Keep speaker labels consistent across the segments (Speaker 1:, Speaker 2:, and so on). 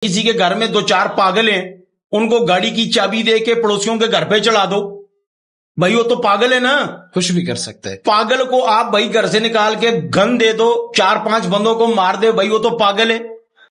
Speaker 1: کسی کے گھر میں دو چار پاگل ہیں, ان کو گاڑی کی چابی دے کے پڑوسیوں کے گھر پہ چڑھا دو, بھائی وہ تو پاگل ہے نا,
Speaker 2: کچھ بھی کر سکتے ہیں.
Speaker 1: پاگل کو آپ بھائی گھر سے نکال کے گن دے دو, 4-5 بندوں کو مار دے, بھائی وہ تو پاگل ہے.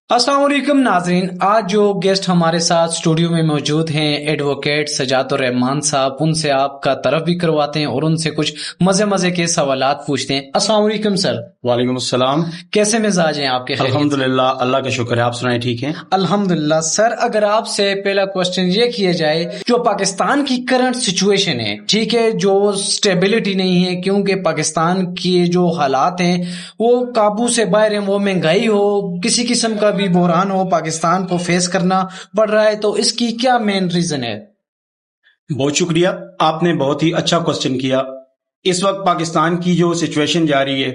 Speaker 2: السلام علیکم ناظرین, آج جو گیسٹ ہمارے ساتھ اسٹوڈیو میں موجود ہیں ایڈوکیٹ سجاد الرحمان صاحب, ان سے آپ کا تعارف بھی کرواتے ہیں اور ان سے کچھ مزے کے سوالات پوچھتے ہیں. السلام علیکم سر.
Speaker 1: وعلیکم السلام.
Speaker 2: کیسے مزاج ہیں آپ کے؟
Speaker 1: الحمدللہ, اللہ کا شکر ہے, آپ سنائیں ٹھیک ہیں؟
Speaker 2: الحمدللہ. سر اگر آپ سے پہلا کوشچن یہ کیا جائے, جو پاکستان کی کرنٹ سچویشن ہے, ٹھیک ہے, جو سٹیبلٹی نہیں ہے, کیونکہ پاکستان کی جو حالات ہیں وہ قابو سے باہر ہیں, وہ مہنگائی ہو, کسی قسم کا بھی بحران ہو, پاکستان کو فیس کرنا پڑ رہا ہے, تو اس کی کیا مین ریزن ہے؟
Speaker 1: بہت شکریہ, آپ نے بہت ہی اچھا کوسچن کیا. اس وقت پاکستان کی جو سچویشن جاری ہے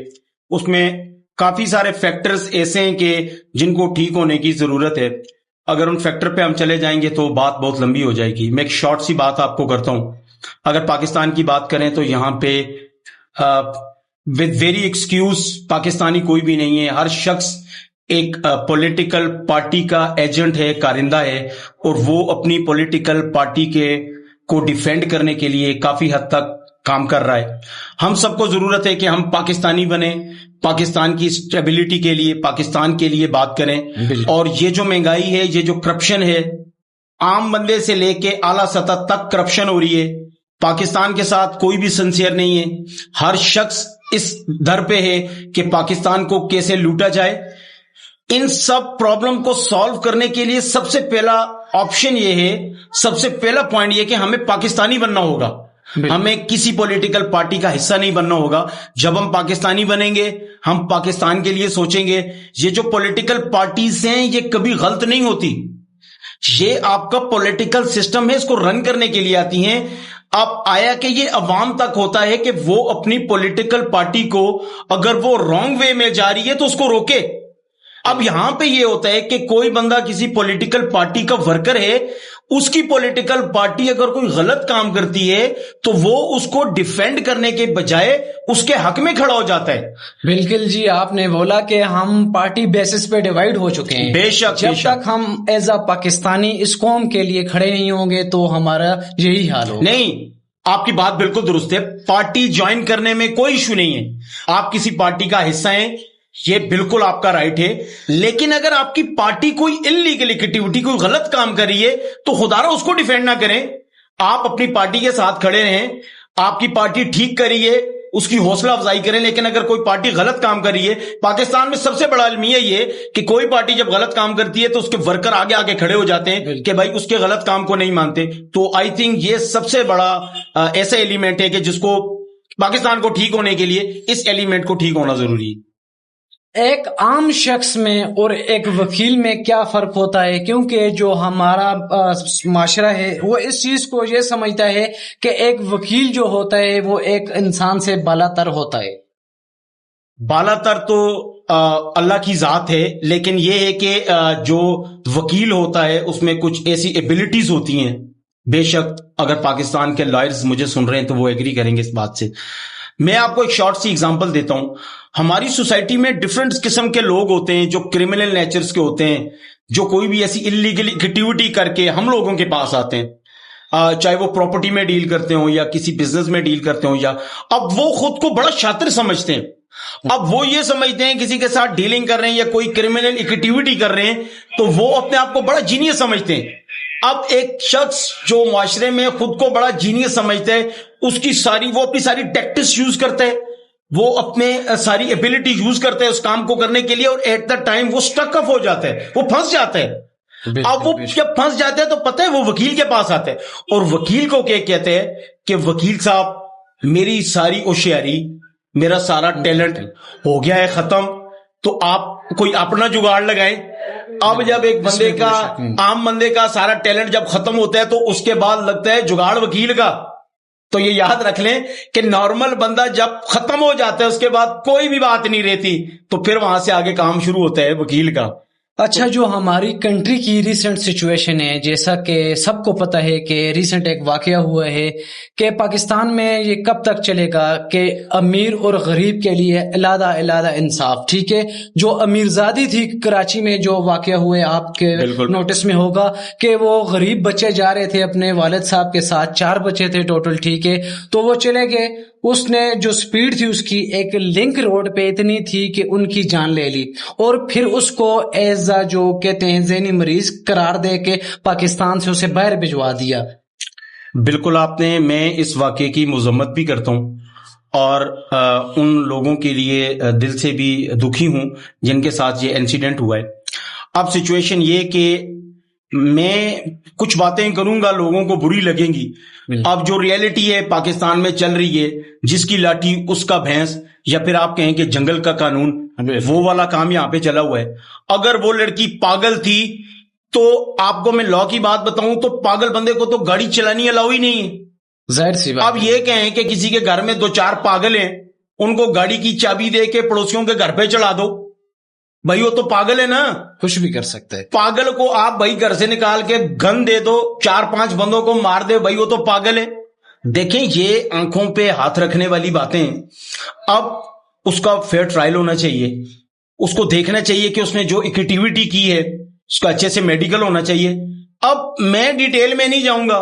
Speaker 1: اس میں کافی سارے فیکٹرز ایسے ہیں کہ جن کو ٹھیک ہونے کی ضرورت ہے. اگر ان فیکٹر پہ ہم چلے جائیں گے تو بات بہت لمبی ہو جائے گی. میں ایک شارٹ سی بات آپ کو کرتا ہوں. اگر پاکستان کی بات کریں تو یہاں پہ ود ویری ایکسکیوز پاکستانی کوئی بھی نہیں ہے. ہر شخص ایک پولیٹیکل پارٹی کا ایجنٹ ہے, کارندہ ہے, اور وہ اپنی پولیٹیکل پارٹی کو ڈیفینڈ کرنے کے لیے کافی حد تک کام کر رہا ہے. ہم سب کو ضرورت ہے کہ ہم پاکستانی بنیں, پاکستان کی اسٹیبلٹی کے لیے, پاکستان کے لیے بات کریں. اور یہ جو مہنگائی ہے, یہ جو کرپشن ہے, عام بندے سے لے کے اعلیٰ سطح تک کرپشن ہو رہی ہے. پاکستان کے ساتھ کوئی بھی سنسیئر نہیں ہے. ہر شخص اس در پہ ہے کہ پاکستان کو کیسے لوٹا جائے. ان سب پرابلم کو سالو کرنے کے لیے سب سے پہلا آپشن یہ ہے, سب سے پہلا پوائنٹ یہ کہ ہمیں پاکستانی بننا ہوگا. ہمیں کسی پولیٹیکل پارٹی کا حصہ نہیں بننا ہوگا. جب ہم پاکستانی بنیں گے, ہم پاکستان کے لیے سوچیں گے. یہ جو پولیٹیکل پارٹیز ہیں یہ کبھی غلط نہیں ہوتی, یہ آپ کا پولیٹیکل سسٹم ہے, اس کو رن کرنے کے لیے آتی ہیں. اب آیا کہ یہ عوام تک ہوتا ہے کہ وہ اپنی پولیٹیکل پارٹی کو اگر وہ رانگ وے میں جا رہی ہے تو اس کو روکے. اب یہاں پہ یہ ہوتا ہے کہ کوئی بندہ کسی پولیٹیکل پارٹی کا ورکر ہے, اس کی پولیٹیکل پارٹی اگر کوئی غلط کام کرتی ہے تو وہ اس کو ڈیفینڈ کرنے کے بجائے اس کے حق میں کھڑا ہو جاتا ہے.
Speaker 2: بالکل جی, آپ نے بولا کہ ہم پارٹی بیسس پہ ڈیوائیڈ ہو چکے ہیں.
Speaker 1: بے شک,
Speaker 2: جب تک ہم ایز اے پاکستانی اس قوم کے لیے کھڑے نہیں ہوں گے تو ہمارا یہی حال ہوگا.
Speaker 1: نہیں, آپ کی بات بالکل درست ہے. پارٹی جوائن کرنے میں کوئی ایشو نہیں ہے, آپ کسی پارٹی کا حصہ ہیں, یہ بالکل آپ کا رائٹ ہے. لیکن اگر آپ کی پارٹی کوئی انلیگل ایکٹیویٹی, کوئی غلط کام کر رہی ہے تو خدا را اس کو ڈیفینڈ نہ کریں. آپ اپنی پارٹی کے ساتھ کھڑے رہیں, آپ کی پارٹی ٹھیک کر رہی ہے اس کی حوصلہ افزائی کریں. لیکن اگر کوئی پارٹی غلط کام کر رہی ہے, پاکستان میں سب سے بڑا المیہ یہ کہ کوئی پارٹی جب غلط کام کرتی ہے تو اس کے ورکر آگے آگے کھڑے ہو جاتے ہیں کہ بھائی اس کے غلط کام کو نہیں مانتے. تو آئی تھنک یہ سب سے بڑا ایسا ایلیمنٹ ہے کہ جس کو پاکستان کو ٹھیک ہونے کے لیے اس ایلیمنٹ کو ٹھیک ہونا ضروری ہے.
Speaker 2: ایک عام شخص میں اور ایک وکیل میں کیا فرق ہوتا ہے؟ کیونکہ جو ہمارا معاشرہ ہے وہ اس چیز کو یہ سمجھتا ہے کہ ایک وکیل جو ہوتا ہے وہ ایک انسان سے بالا تر ہوتا ہے.
Speaker 1: بالا تر تو اللہ کی ذات ہے, لیکن یہ ہے کہ جو وکیل ہوتا ہے اس میں کچھ ایسی ایبلٹیز ہوتی ہیں. بے شک اگر پاکستان کے لائرز مجھے سن رہے ہیں تو وہ ایگری کریں گے اس بات سے. میں آپ کو ایک شارٹ سی اگزامپل دیتا ہوں. ہماری سوسائٹی میں ڈفرنٹ قسم کے لوگ ہوتے ہیں جو کرمنل نیچرز کے ہوتے ہیں, جو کوئی بھی ایسی انلیگل ایکٹیویٹی کر کے ہم لوگوں کے پاس آتے ہیں, چاہے وہ پراپرٹی میں ڈیل کرتے ہوں یا کسی بزنس میں ڈیل کرتے ہوں, یا اب وہ خود کو بڑا شاطر سمجھتے ہیں. اب وہ یہ سمجھتے ہیں کسی کے ساتھ ڈیلنگ کر رہے ہیں یا کوئی کرمنل ایکٹیویٹی کر رہے ہیں تو وہ اپنے آپ کو بڑا جینیس سمجھتے ہیں. اب ایک شخص جو معاشرے میں خود کو بڑا جینیس سمجھتا ہے, اس کی وہ اپنی ساری ٹیکٹکس یوز کرتا ہے, وہ اپنے ساری ایبلٹی یوز کرتا ہے اس کام کو کرنے کے لیے, اور ایٹ دا ٹائم وہ اسٹک اپ ہو جاتا ہے, وہ پھنس جاتا ہے. اب وہ جب پھنس جاتا ہے تو پتہ ہے وہ وکیل کے پاس آتا ہے, اور وکیل کو کیا کہتے ہیں کہ وکیل صاحب میری ساری ہوشیاری, میرا سارا ٹیلنٹ ہو گیا ہے ختم, تو آپ کوئی اپنا جگاڑ لگائیں. اب جب ایک بندے کا, عام بندے کا سارا ٹیلنٹ جب ختم ہوتا ہے تو اس کے بعد لگتا ہے جگاڑ وکیل کا. تو یہ یاد رکھ لیں کہ نارمل بندہ جب ختم ہو جاتا ہے اس کے بعد کوئی بھی بات نہیں رہتی, تو پھر وہاں سے آگے کام شروع ہوتا ہے وکیل کا.
Speaker 2: اچھا، جو ہماری کنٹری کی ریسنٹ سچویشن ہے، جیسا کہ سب کو پتہ ہے کہ ریسنٹ ایک واقعہ ہوا ہے کہ پاکستان میں یہ کب تک چلے گا کہ امیر اور غریب کے لیے علیحدہ علیحدہ انصاف. ٹھیک ہے، جو امیرزادی تھی کراچی میں جو واقعہ ہوئے آپ کے نوٹس میں ہوگا کہ وہ غریب بچے جا رہے تھے اپنے والد صاحب کے ساتھ، 4 بچے تھے ٹوٹل. ٹھیک ہے، تو وہ چلے گئے، اس نے جو سپیڈ تھی اس کی ایک لنک روڈ پہ اتنی تھی کہ ان کی جان لے لی، اور پھر اس کو ایز جو کہتے ہیں ذہنی مریض قرار دے کے پاکستان سے اسے باہر بھجوا دیا.
Speaker 1: بالکل آپ نے، میں اس واقعے کی مذمت بھی کرتا ہوں اور ان لوگوں کے لیے دل سے بھی دکھی ہوں جن کے ساتھ یہ انسیڈنٹ ہوا ہے. اب سچویشن یہ کہ میں کچھ باتیں کروں گا لوگوں کو بری لگیں گی. اب جو ریئلٹی ہے پاکستان میں چل رہی ہے، جس کی لاٹھی اس کا بھینس، یا پھر آپ کہیں کہ جنگل کا قانون، وہ والا کام یہاں پہ چلا ہوا ہے. اگر وہ لڑکی پاگل تھی تو آپ کو میں لا کی بات بتاؤں تو پاگل بندے کو تو گاڑی چلانی الاؤ ہی نہیں ہے.
Speaker 2: ظاہر سی بات.
Speaker 1: اب یہ کہیں کہ کسی کے گھر میں 2-4 پاگل ہیں، ان کو گاڑی کی چابی دے کے پڑوسیوں کے گھر پہ چلا دو، بھائی وہ تو پاگل ہے نا،
Speaker 2: کچھ بھی کر سکتا ہے.
Speaker 1: پاگل کو آپ بھائی گھر سے نکال کے گن دے دو، 4-5 بندوں کو مار دے، بھائی وہ تو پاگل ہے. دیکھیں یہ آنکھوں پہ ہاتھ رکھنے والی باتیں ہیں. اب اس کا فیئر ٹرائل ہونا چاہیے، اس کو دیکھنا چاہیے کہ اس نے جو ایکٹیویٹی کی ہے اس کا اچھے سے میڈیکل ہونا چاہیے. اب میں ڈیٹیل میں نہیں جاؤں گا،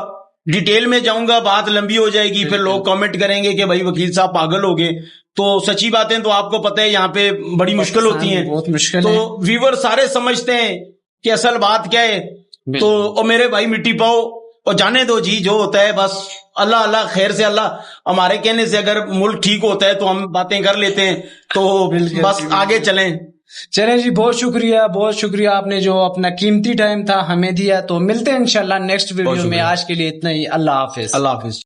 Speaker 1: ڈیٹیل میں جاؤں گا بات لمبی ہو جائے گی، پھر لوگ کامنٹ کریں گے کہ بھائی وکیل صاحب پاگل ہو گئے. تو سچی باتیں تو آپ کو پتہ ہے یہاں پہ بڑی مشکل ہوتی ہیں،
Speaker 2: بہت مشکل.
Speaker 1: تو ویور سارے سمجھتے ہیں کہ اصل بات کیا ہے. تو میرے بھائی مٹی پاؤ اور جانے دو جی، جو ہوتا ہے بس اللہ اللہ خیر سے. اللہ ہمارے کہنے سے اگر ملک ٹھیک ہوتا ہے تو ہم باتیں کر لیتے ہیں، تو بس آگے چلیں.
Speaker 2: چلیں جی، بہت شکریہ، بہت شکریہ، آپ نے جو اپنا قیمتی ٹائم تھا ہمیں دیا. تو ملتے ہیں انشاءاللہ نیکسٹ ویڈیو میں. آج کے لیے اتنا ہی. اللہ حافظ.
Speaker 1: اللہ حافظ.